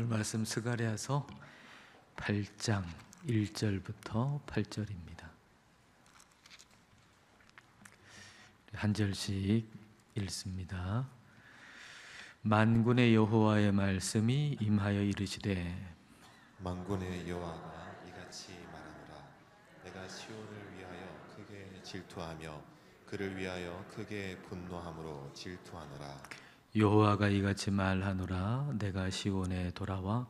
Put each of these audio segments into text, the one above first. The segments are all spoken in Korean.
오늘 말씀 스가랴서 8장 1절부터 8절입니다. 한 절씩 읽습니다. 만군의 여호와의 말씀이 임하여 이르시되 만군의 여호와가 이같이 말하노라. 내가 시온을 위하여 크게 질투하며 그를 위하여 크게 분노함으로 질투하노라. 여호와가 이같이 말하노라. 내가 시온에 돌아와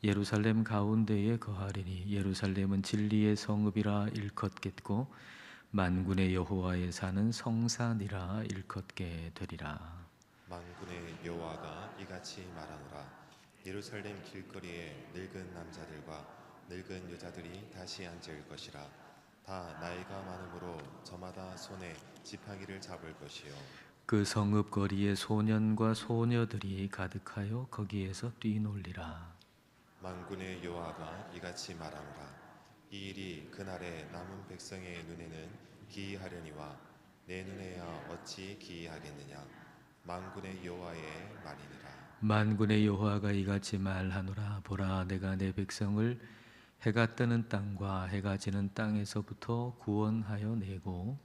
예루살렘 가운데에 거하리니 예루살렘은 진리의 성읍이라 일컫겠고 만군의 여호와의 산은 성산이라 일컫게 되리라. 만군의 여호와가 이같이 말하노라. 예루살렘 길거리에 늙은 남자들과 늙은 여자들이 다시 앉을 것이라. 다 나이가 많으므로 저마다 손에 지팡이를 잡을 것이요 그 성읍 거리에 소년과 소녀들이 가득하여 거기에서 뛰놀리라. 만군의 여호와가 이같이 말하노라. 이 일이 그날에 남은 백성의 눈에는 기이하려니와 내 눈에야 어찌 기이하겠느냐. 만군의 여호와의 말이니라. 만군의 여호와가 이같이 말하노라. 보라, 내가 내 백성을 해가 뜨는 땅과 해가 지는 땅에서부터 구원하여 내고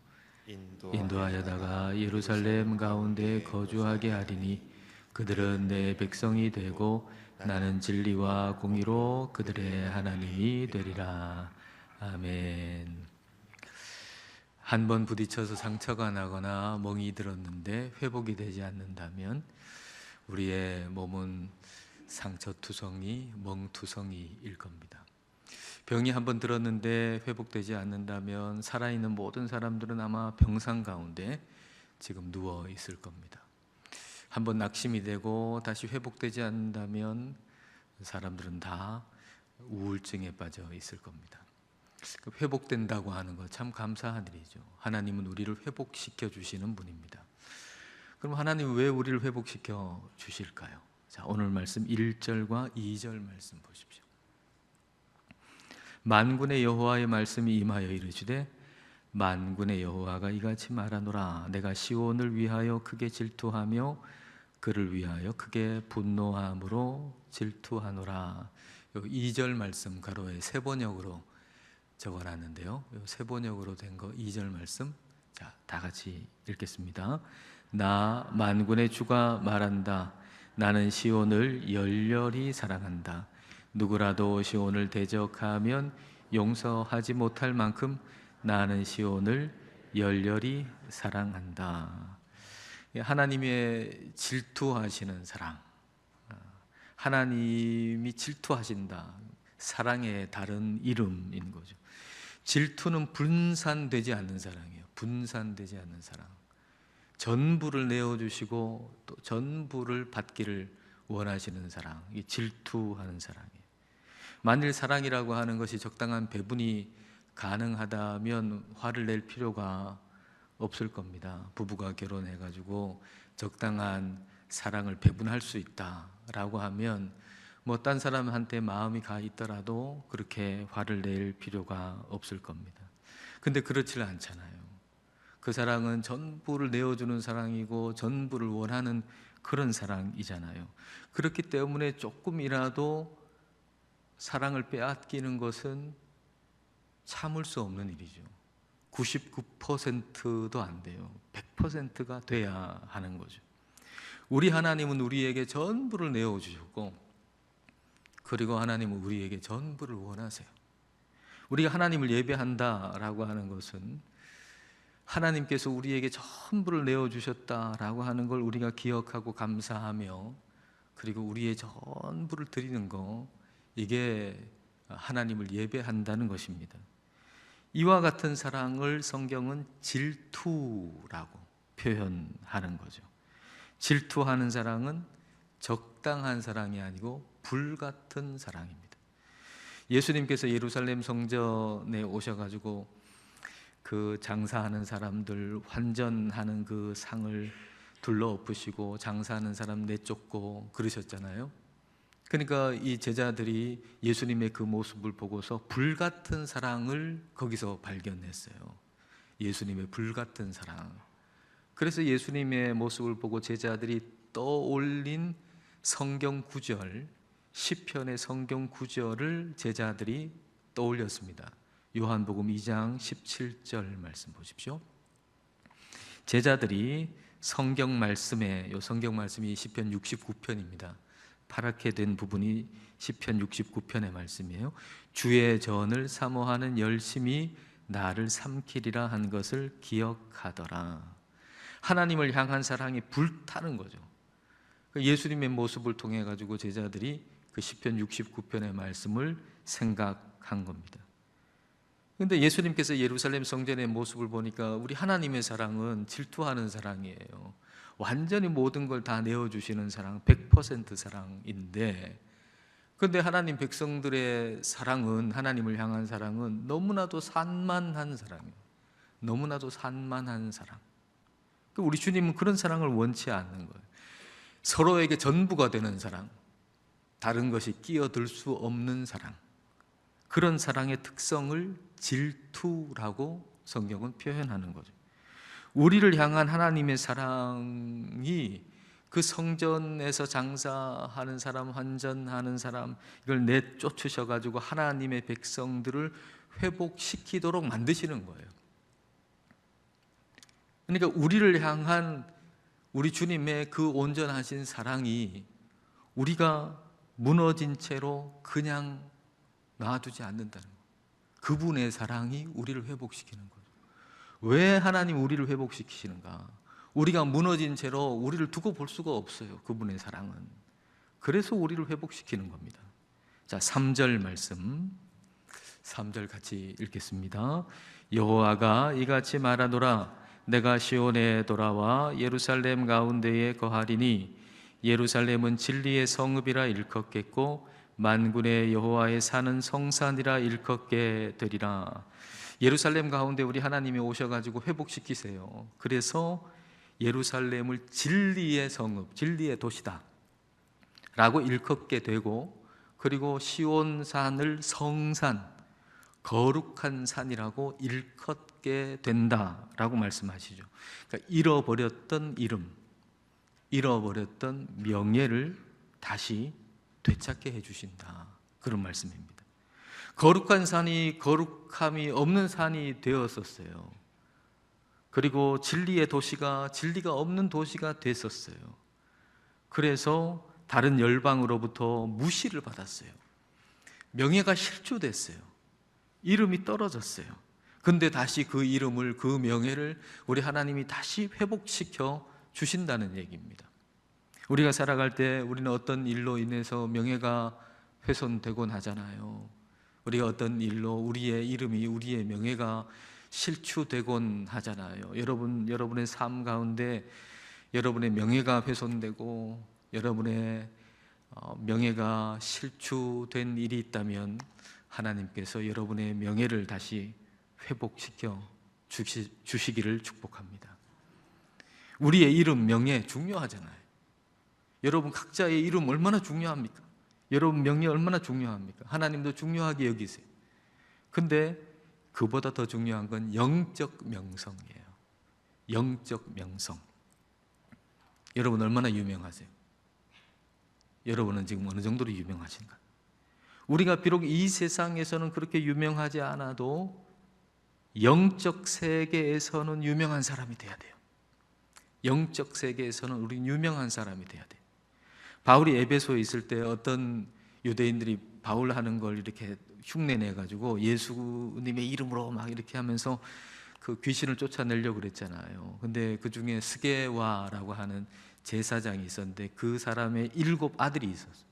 인도하여다가 예루살렘 가운데 거주하게 하리니 그들은 내 백성이 되고 나는 진리와 공의로 그들의 하나님이 되리라. 아멘. 한 번 부딪혀서 상처가 나거나 멍이 들었는데 회복이 되지 않는다면 우리의 몸은 상처투성이, 멍투성이일 겁니다. 병이 한 번 들었는데 회복되지 않는다면 살아있는 모든 사람들은 아마 병상 가운데 지금 누워 있을 겁니다. 한 번 낙심이 되고 다시 회복되지 않는다면 사람들은 다 우울증에 빠져 있을 겁니다. 회복된다고 하는 것 참 감사한 일이죠. 하나님은 우리를 회복시켜 주시는 분입니다. 그럼 하나님 왜 우리를 회복시켜 주실까요? 자, 오늘 말씀 1절과 2절 말씀 보십시오. 만군의 여호와의 말씀이 임하여 이르시되 만군의 여호와가 이같이 말하노라. 내가 시온을 위하여 크게 질투하며 그를 위하여 크게 분노함으로 질투하노라. 2절 말씀 가로에 세번역으로 적어놨는데요. 세번역으로 된 거 2절 말씀, 자, 다 같이 읽겠습니다. 나 만군의 주가 말한다. 나는 시온을 열렬히 사랑한다. 누구라도 시온을 대적하면 용서하지 못할 만큼 나는 시온을 열렬히 사랑한다. 하나님의 질투하시는 사랑, 하나님이 질투하신다. 사랑의 다른 이름인 거죠. 질투는 분산되지 않는 사랑이에요. 분산되지 않는 사랑. 전부를 내어주시고 또 전부를 받기를 원하시는 사랑, 이 질투하는 사랑이에요. 만일 사랑이라고 하는 것이 적당한 배분이 가능하다면 화를 낼 필요가 없을 겁니다. 부부가 결혼해가지고 적당한 사랑을 배분할 수 있다라고 하면 뭐 딴 사람한테 마음이 가 있더라도 그렇게 화를 낼 필요가 없을 겁니다. 근데 그렇지 않잖아요. 그 사랑은 전부를 내어주는 사랑이고 전부를 원하는 그런 사랑이잖아요. 그렇기 때문에 조금이라도 사랑을 빼앗기는 것은 참을 수 없는 일이죠. 99%도 안 돼요. 100%가 돼야 하는 거죠. 우리 하나님은 우리에게 전부를 내어주셨고, 그리고 하나님은 우리에게 전부를 원하세요. 우리가 하나님을 예배한다라고 하는 것은 하나님께서 우리에게 전부를 내어주셨다라고 하는 걸 우리가 기억하고 감사하며, 그리고 우리의 전부를 드리는 거, 이게 하나님을 예배한다는 것입니다. 이와 같은 사랑을 성경은 질투라고 표현하는 거죠. 질투하는 사랑은 적당한 사랑이 아니고 불같은 사랑입니다. 예수님께서 예루살렘 성전에 오셔가지고 그 장사하는 사람들 환전하는 그 상을 둘러엎으시고 장사하는 사람 내쫓고 그러셨잖아요. 그러니까 이 제자들이 예수님의 그 모습을 보고서 불같은 사랑을 거기서 발견했어요. 예수님의 불같은 사랑. 그래서 예수님의 모습을 보고 제자들이 떠올린 성경 구절 시편의 성경 구절을 제자들이 떠올렸습니다. 요한복음 2장 17절 말씀 보십시오. 제자들이 성경 말씀에, 요 성경 말씀이 시편 69편입니다. 파랗게 된 부분이 시편 69편의 말씀이에요. 주의 전을 사모하는 열심이 나를 삼키리라 한 것을 기억하더라. 하나님을 향한 사랑이 불타는 거죠. 예수님의 모습을 통해 가지고 제자들이 그 시편 69편의 말씀을 생각한 겁니다. 그런데 예수님께서 예루살렘 성전의 모습을 보니까 우리 하나님의 사랑은 질투하는 사랑이에요. 완전히 모든 걸 다 내어주시는 사랑, 100% 사랑인데, 그런데 하나님 백성들의 사랑은, 하나님을 향한 사랑은 너무나도 산만한 사랑이에요. 너무나도 산만한 사랑. 우리 주님은 그런 사랑을 원치 않는 거예요. 서로에게 전부가 되는 사랑, 다른 것이 끼어들 수 없는 사랑, 그런 사랑의 특성을 질투라고 성경은 표현하는 거죠. 우리를 향한 하나님의 사랑이 그 성전에서 장사하는 사람, 환전하는 사람, 이걸 내쫓으셔가지고 하나님의 백성들을 회복시키도록 만드시는 거예요. 그러니까 우리를 향한 우리 주님의 그 온전하신 사랑이 우리가 무너진 채로 그냥 놔두지 않는다는 거예요. 그분의 사랑이 우리를 회복시키는 거죠. 왜 하나님 우리를 회복시키시는가? 우리가 무너진 채로 우리를 두고 볼 수가 없어요. 그분의 사랑은. 그래서 우리를 회복시키는 겁니다. 자, 3절 말씀, 3절 같이 읽겠습니다. 여호와가 이같이 말하노라. 내가 시온에 돌아와 예루살렘 가운데에 거하리니 예루살렘은 진리의 성읍이라 일컫겠고 만군의 여호와의 사는 성산이라 일컫게 되리라. 예루살렘 가운데 우리 하나님이 오셔가지고 회복시키세요. 그래서 예루살렘을 진리의 성읍, 진리의 도시다 라고 일컫게 되고, 그리고 시온산을 성산, 거룩한 산이라고 일컫게 된다라고 말씀하시죠. 그러니까 잃어버렸던 이름, 잃어버렸던 명예를 다시 되찾게 해주신다, 그런 말씀입니다. 거룩한 산이 거룩함이 없는 산이 되었었어요. 그리고 진리의 도시가 진리가 없는 도시가 됐었어요. 그래서 다른 열방으로부터 무시를 받았어요. 명예가 실추됐어요. 이름이 떨어졌어요. 근데 다시 그 이름을, 그 명예를 우리 하나님이 다시 회복시켜 주신다는 얘기입니다. 우리가 살아갈 때 우리는 어떤 일로 인해서 명예가 훼손되곤 하잖아요. 우리가 어떤 일로 우리의 이름이, 우리의 명예가 실추되곤 하잖아요. 여러분의 삶 가운데 여러분의 명예가 훼손되고 여러분의 명예가 실추된 일이 있다면 하나님께서 여러분의 명예를 다시 회복시켜 주시기를 축복합니다. 우리의 이름, 명예 중요하잖아요. 여러분 각자의 이름 얼마나 중요합니까? 여러분 명예 얼마나 중요합니까? 하나님도 중요하게 여기세요. 근데 그보다 더 중요한 건 영적 명성이에요. 영적 명성. 여러분 얼마나 유명하세요? 여러분은 지금 어느 정도로 유명하신가? 우리가 비록 이 세상에서는 그렇게 유명하지 않아도 영적 세계에서는 유명한 사람이 돼야 돼요. 영적 세계에서는 우리는 유명한 사람이 돼야 돼요. 바울이 에베소에 있을 때 어떤 유대인들이 바울 하는 걸 이렇게 흉내내가지고 예수님의 이름으로 막 이렇게 하면서 그 귀신을 쫓아내려고 그랬잖아요. 근데 그 중에 스게와라고 하는 제사장이 있었는데 그 사람의 7 아들이 있었어요.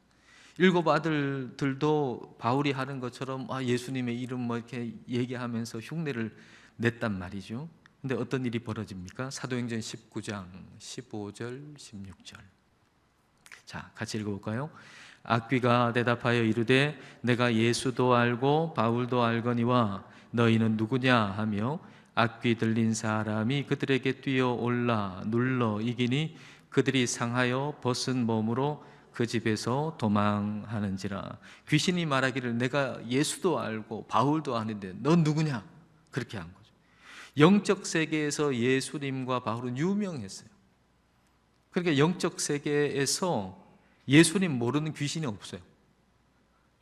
7 아들들도 바울이 하는 것처럼 예수님의 이름 뭐 이렇게 얘기하면서 흉내를 냈단 말이죠. 근데 어떤 일이 벌어집니까? 사도행전 19장 15절 16절. 자, 같이 읽어볼까요? 악귀가 대답하여 이르되 내가 예수도 알고 바울도 알거니와 너희는 누구냐 하며 악귀 들린 사람이 그들에게 뛰어올라 눌러 이기니 그들이 상하여 벗은 몸으로 그 집에서 도망하는지라. 귀신이 말하기를 내가 예수도 알고 바울도 아는데 넌 누구냐? 그렇게 한 거죠. 영적 세계에서 예수님과 바울은 유명했어요. 그러니까 영적 세계에서 예수님 모르는 귀신이 없어요.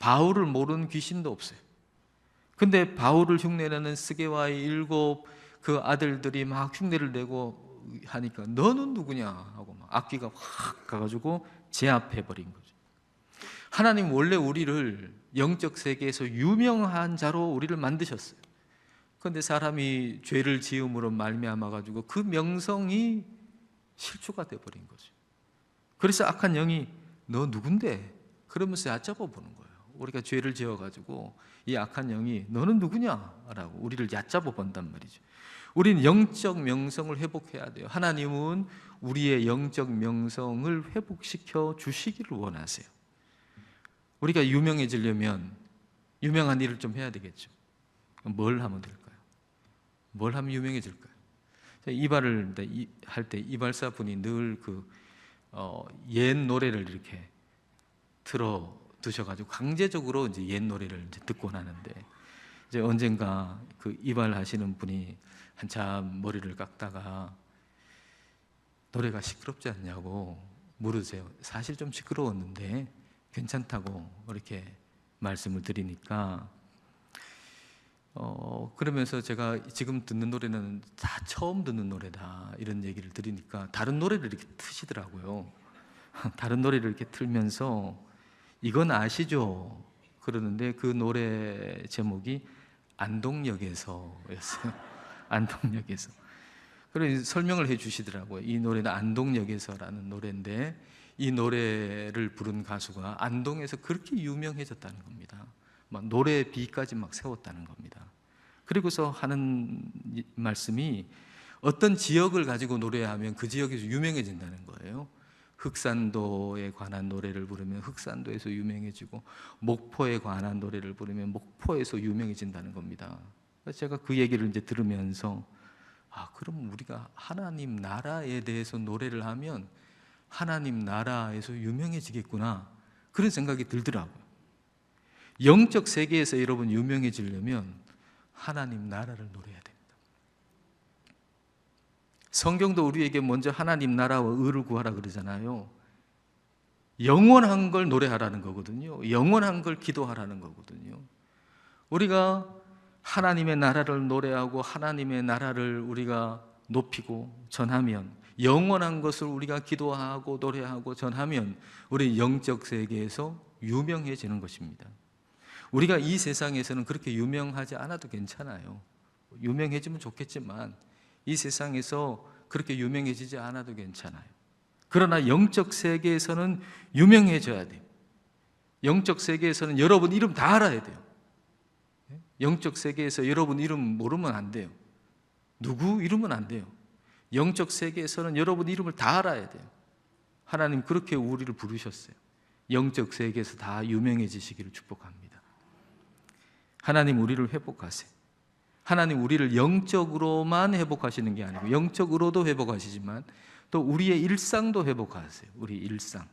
바울을 모르는 귀신도 없어요. 근데 바울을 흉내내는 스게와의 7 그 아들들이 막 흉내를 내고 하니까 너는 누구냐 하고 막 악귀가 확 가가지고 제압해버린 거죠. 하나님 원래 우리를 영적 세계에서 유명한 자로 우리를 만드셨어요. 그런데 사람이 죄를 지음으로 말미암아 가지고 그 명성이 실추가 돼버린 거죠. 그래서 악한 영이 너 누군데? 그러면서 얕잡아 보는 거예요. 우리가 죄를 지어가지고 이 악한 영이 너는 누구냐라고 우리를 얕잡아 본단 말이죠. 우리는 영적 명성을 회복해야 돼요. 하나님은 우리의 영적 명성을 회복시켜 주시기를 원하세요. 우리가 유명해지려면 유명한 일을 좀 해야 되겠죠. 뭘 하면 될까요? 뭘 하면 유명해질까요? 이발을 할 때 이발사 분이 늘 옛 노래를 이렇게 틀어 두셔가지고 강제적으로 이제 옛 노래를 이제 듣곤 하는데, 이제 언젠가 그 이발하시는 분이 한참 머리를 깎다가 노래가 시끄럽지 않냐고 물으세요. 사실 좀 시끄러웠는데 괜찮다고 이렇게 말씀을 드리니까 그러면서 제가 지금 듣는 노래는 다 처음 듣는 노래다 이런 얘기를 드리니까 다른 노래를 이렇게 트시더라고요. 다른 노래를 이렇게 틀면서 이건 아시죠? 그러는데 그 노래 제목이 안동역에서였어요. 안동역에서. 그래서 설명을 해 주시더라고요. 이 노래는 안동역에서라는 노래인데 이 노래를 부른 가수가 안동에서 그렇게 유명해졌다는 겁니다. 막 노래 비까지 막 세웠다는 겁니다. 그리고서 하는 말씀이 어떤 지역을 가지고 노래하면 그 지역에서 유명해진다는 거예요. 흑산도에 관한 노래를 부르면 흑산도에서 유명해지고 목포에 관한 노래를 부르면 목포에서 유명해진다는 겁니다. 제가 그 얘기를 이제 들으면서 그럼 우리가 하나님 나라에 대해서 노래를 하면 하나님 나라에서 유명해지겠구나 그런 생각이 들더라고요. 영적 세계에서 여러분 유명해지려면 하나님 나라를 노래해야 됩니다. 성경도 우리에게 먼저 하나님 나라와 의를 구하라 그러잖아요. 영원한 걸 노래하라는 거거든요. 영원한 걸 기도하라는 거거든요. 우리가 하나님의 나라를 노래하고 하나님의 나라를 우리가 높이고 전하면, 영원한 것을 우리가 기도하고 노래하고 전하면 우리 영적 세계에서 유명해지는 것입니다. 우리가 이 세상에서는 그렇게 유명하지 않아도 괜찮아요. 유명해지면 좋겠지만 이 세상에서 그렇게 유명해지지 않아도 괜찮아요. 그러나 영적 세계에서는 유명해져야 돼요. 영적 세계에서는 여러분 이름 다 알아야 돼요. 영적 세계에서 여러분 이름 모르면 안 돼요. 누구 이름은 안 돼요. 영적 세계에서는 여러분 이름을 다 알아야 돼요. 하나님 그렇게 우리를 부르셨어요. 영적 세계에서 다 유명해지시기를 축복합니다. 하나님 우리를 회복하세요. 하나님 우리를 영적으로만 회복하시는 게 아니고 영적으로도 회복하시지만 또 우리의 일상도 회복하세요. 우리 일상.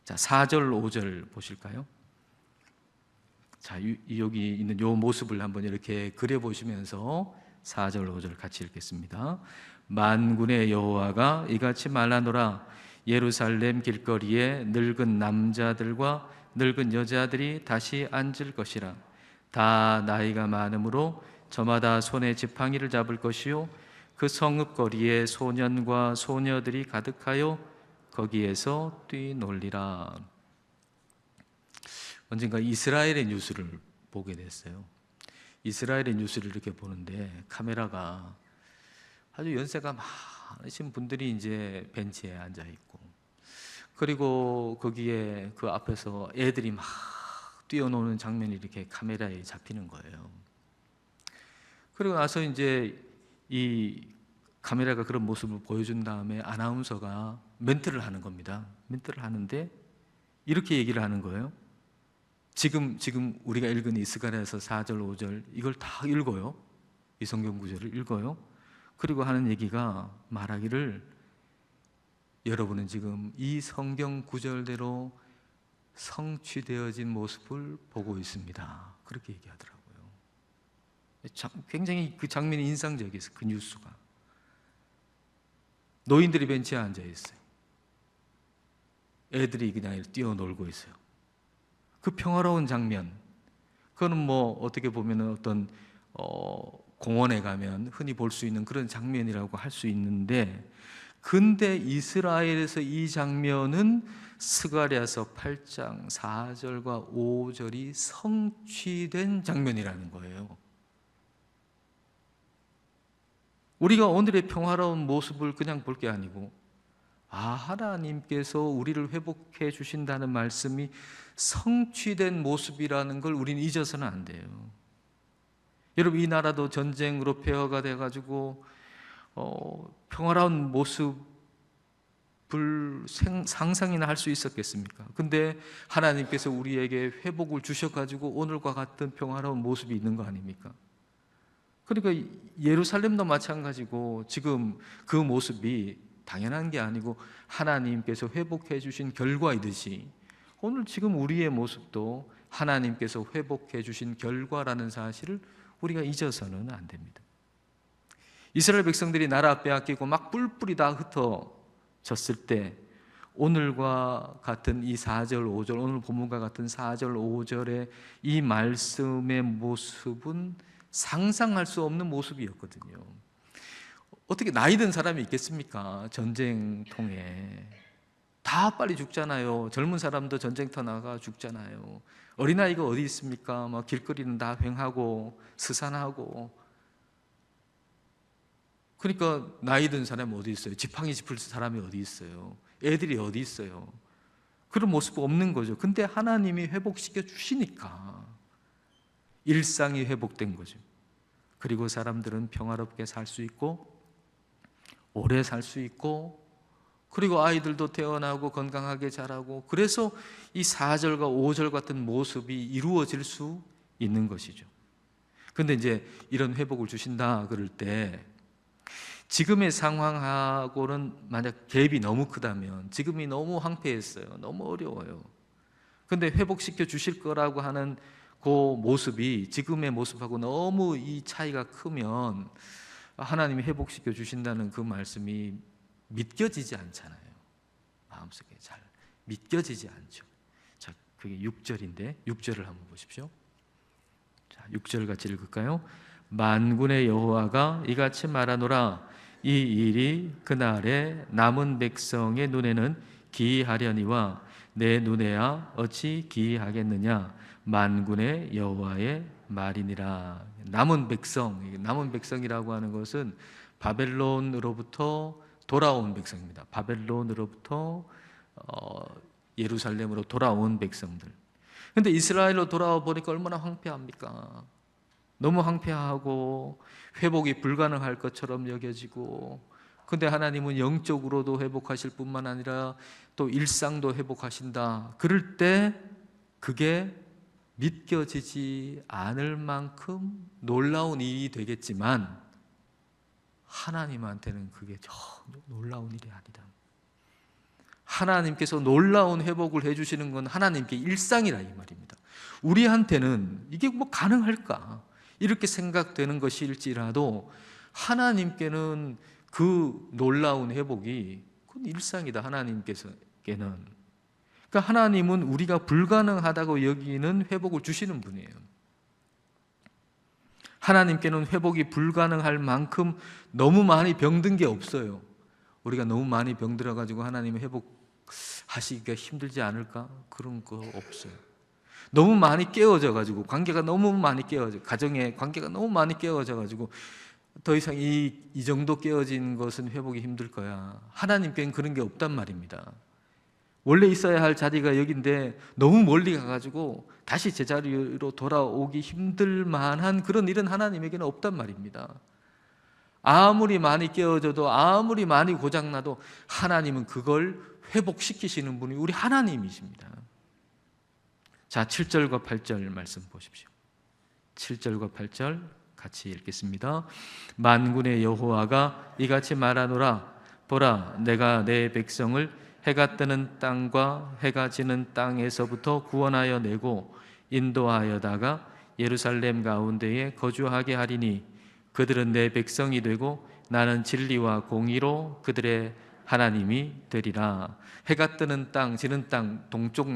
자, 4절 5절 보실까요? 자, 여기 있는 요 모습을 한번 이렇게 그려보시면서 4절 5절 같이 읽겠습니다. 만군의 여호와가 이같이 말하노라. 예루살렘 길거리에 늙은 남자들과 늙은 여자들이 다시 앉을 것이라. 다 나이가 많으므로 저마다 손에 지팡이를 잡을 것이요 그 성읍거리에 소년과 소녀들이 가득하여 거기에서 뛰놀리라. 언젠가 이스라엘의 뉴스를 보게 됐어요. 이스라엘의 뉴스를 이렇게 보는데 카메라가 아주 연세가 많으신 분들이 이제 벤치에 앉아 있고, 그리고 거기에 그 앞에서 애들이 막 뛰어노는 장면이 이렇게 카메라에 잡히는 거예요. 그리고 나서 이제 이 카메라가 그런 모습을 보여준 다음에 아나운서가 멘트를 하는 겁니다. 멘트를 하는데 이렇게 얘기를 하는 거예요. 지금 우리가 읽은 이스가랴서 4절 5절 이걸 다 읽어요. 이 성경 구절을 읽어요. 그리고 하는 얘기가 말하기를 여러분은 지금 이 성경 구절대로 성취되어진 모습을 보고 있습니다. 그렇게 얘기하더라고요. 굉장히 그 장면이 인상적이었어요. 그 뉴스가. 노인들이 벤치에 앉아 있어요. 애들이 그냥 뛰어놀고 있어요. 그 평화로운 장면, 그거는 뭐 어떻게 보면 어떤 공원에 가면 흔히 볼 수 있는 그런 장면이라고 할 수 있는데, 근데 이스라엘에서 이 장면은 스가랴서 8장 4절과 5절이 성취된 장면이라는 거예요. 우리가 오늘의 평화로운 모습을 그냥 볼 게 아니고, 하나님께서 우리를 회복해 주신다는 말씀이 성취된 모습이라는 걸 우리는 잊어서는 안 돼요. 여러분, 이 나라도 전쟁으로 폐허가 돼가지고 평화로운 모습을 상상이나 할 수 있었겠습니까? 근데 하나님께서 우리에게 회복을 주셔가지고 오늘과 같은 평화로운 모습이 있는 거 아닙니까? 그러니까 예루살렘도 마찬가지고, 지금 그 모습이 당연한 게 아니고 하나님께서 회복해 주신 결과이듯이, 오늘 지금 우리의 모습도 하나님께서 회복해 주신 결과라는 사실을 우리가 잊어서는 안 됩니다. 이스라엘 백성들이 나라 빼앗기고 막 뿔뿔이 다 흩어졌을 때, 오늘과 같은 이 4절 5절, 오늘 본문과 같은 4절 5절의 이 말씀의 모습은 상상할 수 없는 모습이었거든요. 어떻게 나이 든 사람이 있겠습니까? 전쟁통에 다 빨리 죽잖아요. 젊은 사람도 전쟁터 나가 죽잖아요. 어린아이가 어디 있습니까? 막 길거리는 다 횡하고 스산하고. 그러니까 나이 든 사람이 어디 있어요? 지팡이 짚을 사람이 어디 있어요? 애들이 어디 있어요? 그런 모습 없는 거죠. 근데 하나님이 회복시켜 주시니까 일상이 회복된 거죠. 그리고 사람들은 평화롭게 살 수 있고 오래 살 수 있고, 그리고 아이들도 태어나고 건강하게 자라고, 그래서 이 4절과 5절 같은 모습이 이루어질 수 있는 것이죠. 근데 이제 이런 회복을 주신다 그럴 때, 지금의 상황하고는 만약 갭이 너무 크다면, 지금이 너무 황폐했어요. 너무 어려워요. 근데 회복시켜 주실 거라고 하는 그 모습이 지금의 모습하고 너무 이 차이가 크면 하나님이 회복시켜 주신다는 그 말씀이 믿겨지지 않잖아요. 마음속에 잘 믿겨지지 않죠. 자, 그게 6절인데 6절을 한번 보십시오. 자, 6절 같이 읽을까요? 만군의 여호와가 이같이 말하노라. 이 일이 그날에 남은 백성의 눈에는 기이하려니와 내 눈에야 어찌 기이하겠느냐. 만군의 여호와의 말이니라. 남은 백성이라고 하는 것은 바벨론으로부터 돌아온 백성입니다. 바벨론으로부터 예루살렘으로 돌아온 백성들. 근데 이스라엘로 돌아와 보니까 얼마나 황폐합니까? 너무 황폐하고 회복이 불가능할 것처럼 여겨지고, 근데 하나님은 영적으로도 회복하실 뿐만 아니라 또 일상도 회복하신다. 그럴 때 그게 믿겨지지 않을 만큼 놀라운 일이 되겠지만, 하나님한테는 그게 전혀 놀라운 일이 아니다. 하나님께서 놀라운 회복을 해주시는 건 하나님께 일상이라 이 말입니다. 우리한테는 이게 뭐 가능할까? 이렇게 생각되는 것일지라도 하나님께는 그 놀라운 회복이 그건 일상이다. 하나님께서는. 그러니까 하나님은 우리가 불가능하다고 여기는 회복을 주시는 분이에요. 하나님께는 회복이 불가능할 만큼 너무 많이 병든 게 없어요. 우리가 너무 많이 병들어가지고 하나님이 회복하시기가 힘들지 않을까? 그런 거 없어요. 너무 많이 깨어져가지고 관계가 너무 많이 가정의 관계가 너무 많이 깨어져가지고 더 이상 이 정도 깨어진 것은 회복이 힘들 거야. 하나님께는 그런 게 없단 말입니다. 원래 있어야 할 자리가 여긴데 너무 멀리 가가지고 다시 제자리로 돌아오기 힘들 만한 그런 일은 하나님에게는 없단 말입니다. 아무리 많이 깨어져도 아무리 많이 고장나도 하나님은 그걸 회복시키시는 분이 우리 하나님이십니다. 자, 7절과 8절 말씀 보십시오. 7절과 8절 같이 읽겠습니다. 만군의 여호와가 이같이 말하노라. 보라, 내가 내 백성을 해가 뜨는 땅과 해가 지는 땅에서부터 구원하여 내고 인도하여다가 예루살렘 가운데에 거주하게 하리니 그들은 내 백성이 되고 나는 진리와 공의로 그들의 하나님이 되리라. 해가 뜨는 땅, 지는 땅, 동쪽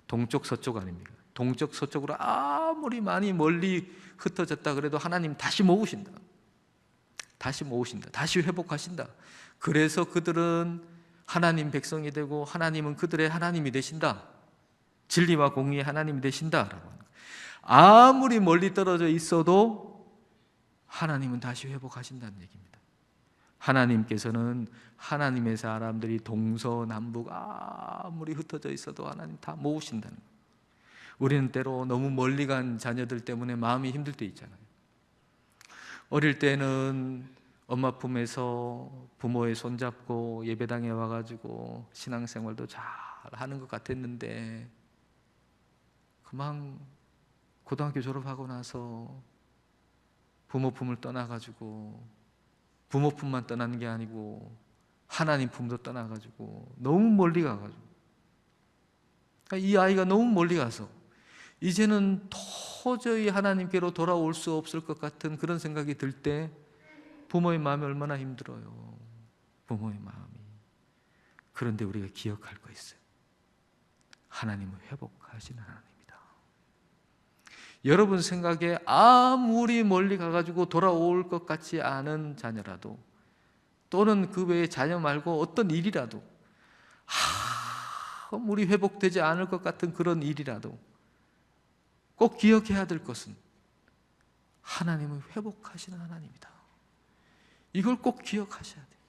동쪽 서쪽 아닙니까? 동쪽 서쪽으로 아무리 많이 멀리 흩어졌다 그래도 하나님 다시 모으신다. 다시 모으신다. 다시 회복하신다. 그래서 그들은 하나님 백성이 되고 하나님은 그들의 하나님이 되신다. 진리와 공의의 하나님이 되신다라고. 아무리 멀리 떨어져 있어도 하나님은 다시 회복하신다는 얘기입니다. 하나님께서는 하나님의 사람들이 동서남북 아무리 흩어져 있어도 하나님 다 모으신다는 거예요. 우리는 때로 너무 멀리 간 자녀들 때문에 마음이 힘들 때 있잖아요. 어릴 때는 엄마 품에서 부모의 손잡고 예배당에 와가지고 신앙생활도 잘 하는 것 같았는데 그만 고등학교 졸업하고 나서 부모 품을 떠나가지고 부모 품만 떠나는 게 아니고 하나님 품도 떠나가지고 너무 멀리 가가지고 이 아이가 너무 멀리 가서 이제는 도저히 하나님께로 돌아올 수 없을 것 같은 그런 생각이 들 때 부모의 마음이 얼마나 힘들어요. 부모의 마음이. 그런데 우리가 기억할 거 있어요. 하나님은 회복하시는 하나님이다. 여러분 생각에 아무리 멀리 가가지고 돌아올 것 같지 않은 자녀라도 또는 그 외에 자녀 말고 어떤 일이라도 아무리 회복되지 않을 것 같은 그런 일이라도 꼭 기억해야 될 것은 하나님은 회복하시는 하나님이다. 이걸 꼭 기억하셔야 돼요.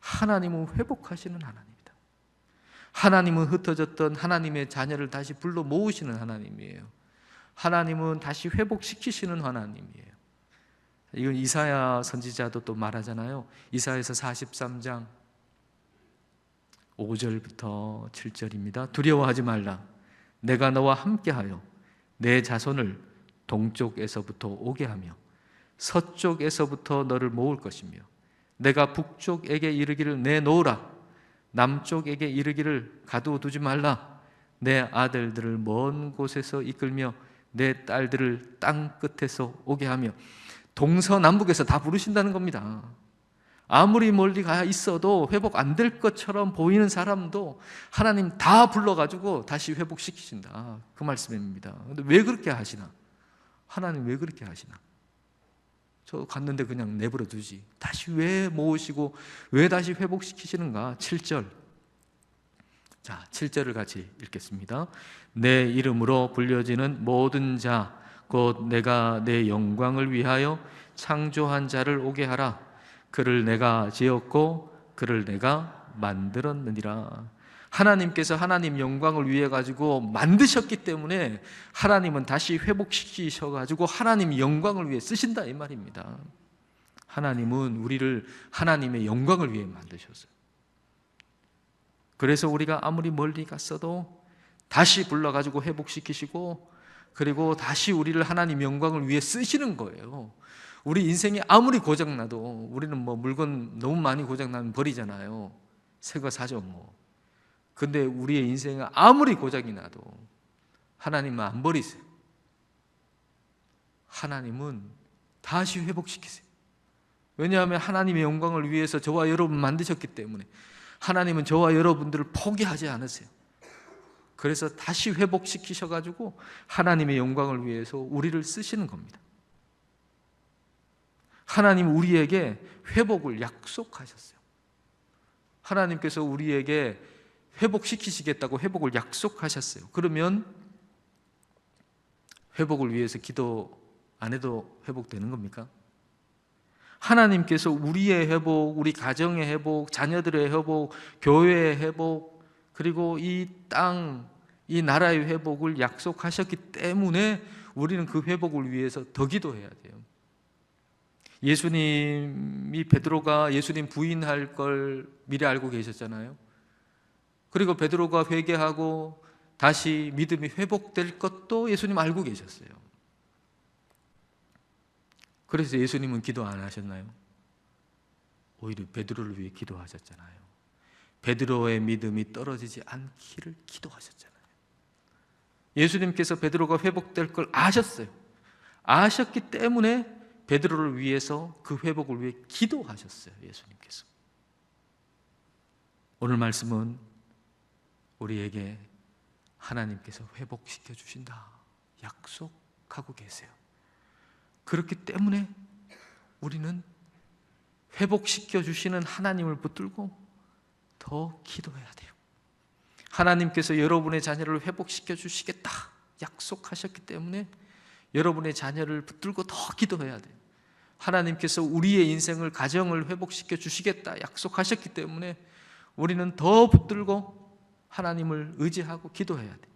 하나님은 회복하시는 하나님이다. 하나님은 흩어졌던 하나님의 자녀를 다시 불러 모으시는 하나님이에요. 하나님은 다시 회복시키시는 하나님이에요. 이건 이사야 선지자도 또 말하잖아요. 이사야서 43장 5절부터 7절입니다. 두려워하지 말라. 내가 너와 함께하여 내 자손을 동쪽에서부터 오게 하며 서쪽에서부터 너를 모을 것이며 내가 북쪽에게 이르기를 내놓으라. 남쪽에게 이르기를 가두어두지 말라. 내 아들들을 먼 곳에서 이끌며 내 딸들을 땅 끝에서 오게 하며 동서남북에서 다 부르신다는 겁니다. 아무리 멀리 가 있어도 회복 안 될 것처럼 보이는 사람도 하나님 다 불러가지고 다시 회복시키신다. 그 말씀입니다. 근데 왜 그렇게 하시나? 하나님 왜 그렇게 하시나? 저 갔는데 그냥 내버려 두지. 다시 왜 모으시고 왜 다시 회복시키시는가? 7절. 자, 7절을 같이 읽겠습니다. 내 이름으로 불려지는 모든 자, 곧 내가 내 영광을 위하여 창조한 자를 오게 하라. 그를 내가 지었고 그를 내가 만들었느니라. 하나님께서 하나님 영광을 위해 가지고 만드셨기 때문에 하나님은 다시 회복시키셔 가지고 하나님 영광을 위해 쓰신다 이 말입니다. 하나님은 우리를 하나님의 영광을 위해 만드셨어요. 그래서 우리가 아무리 멀리 갔어도 다시 불러 가지고 회복시키시고 그리고 다시 우리를 하나님 영광을 위해 쓰시는 거예요. 우리 인생이 아무리 고장나도 우리는 뭐 물건 너무 많이 고장나면 버리잖아요. 새 거 사죠 뭐. 근데 우리의 인생은 아무리 고장이 나도 하나님은 안 버리세요. 하나님은 다시 회복시키세요. 왜냐하면 하나님의 영광을 위해서 저와 여러분 만드셨기 때문에 하나님은 저와 여러분들을 포기하지 않으세요. 그래서 다시 회복시키셔가지고 하나님의 영광을 위해서 우리를 쓰시는 겁니다. 하나님 우리에게 회복을 약속하셨어요. 하나님께서 우리에게 회복시키시겠다고 회복을 약속하셨어요. 그러면 회복을 위해서 기도 안 해도 회복되는 겁니까? 하나님께서 우리의 회복, 우리 가정의 회복, 자녀들의 회복, 교회의 회복, 그리고 이 땅, 이 나라의 회복을 약속하셨기 때문에 우리는 그 회복을 위해서 더 기도해야 돼요. 예수님이 베드로가 예수님 부인할 걸 미리 알고 계셨잖아요. 그리고 베드로가 회개하고 다시 믿음이 회복될 것도 예수님 알고 계셨어요. 그래서 예수님은 기도 안 하셨나요? 오히려 베드로를 위해 기도하셨잖아요. 베드로의 믿음이 떨어지지 않기를 기도하셨잖아요. 예수님께서 베드로가 회복될 걸 아셨어요. 아셨기 때문에 베드로를 위해서 그 회복을 위해 기도하셨어요. 예수님께서. 오늘 말씀은 우리에게 하나님께서 회복시켜 주신다 약속하고 계세요. 그렇기 때문에 우리는 회복시켜 주시는 하나님을 붙들고 더 기도해야 돼요. 하나님께서 여러분의 자녀를 회복시켜 주시겠다 약속하셨기 때문에 여러분의 자녀를 붙들고 더 기도해야 돼요. 하나님께서 우리의 인생을, 가정을 회복시켜 주시겠다 약속하셨기 때문에 우리는 더 붙들고 하나님을 의지하고 기도해야 돼요.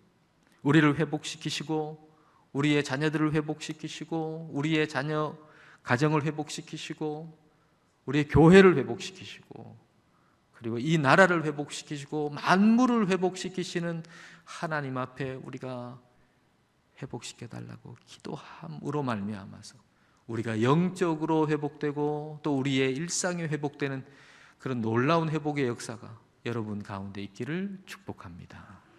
우리를 회복시키시고 우리의 자녀들을 회복시키시고 우리의 자녀 가정을 회복시키시고 우리의 교회를 회복시키시고 그리고 이 나라를 회복시키시고 만물을 회복시키시는 하나님 앞에 우리가 회복시켜 달라고 기도함으로 말미암아서 우리가 영적으로 회복되고 또 우리의 일상이 회복되는 그런 놀라운 회복의 역사가 여러분 가운데 있기를 축복합니다.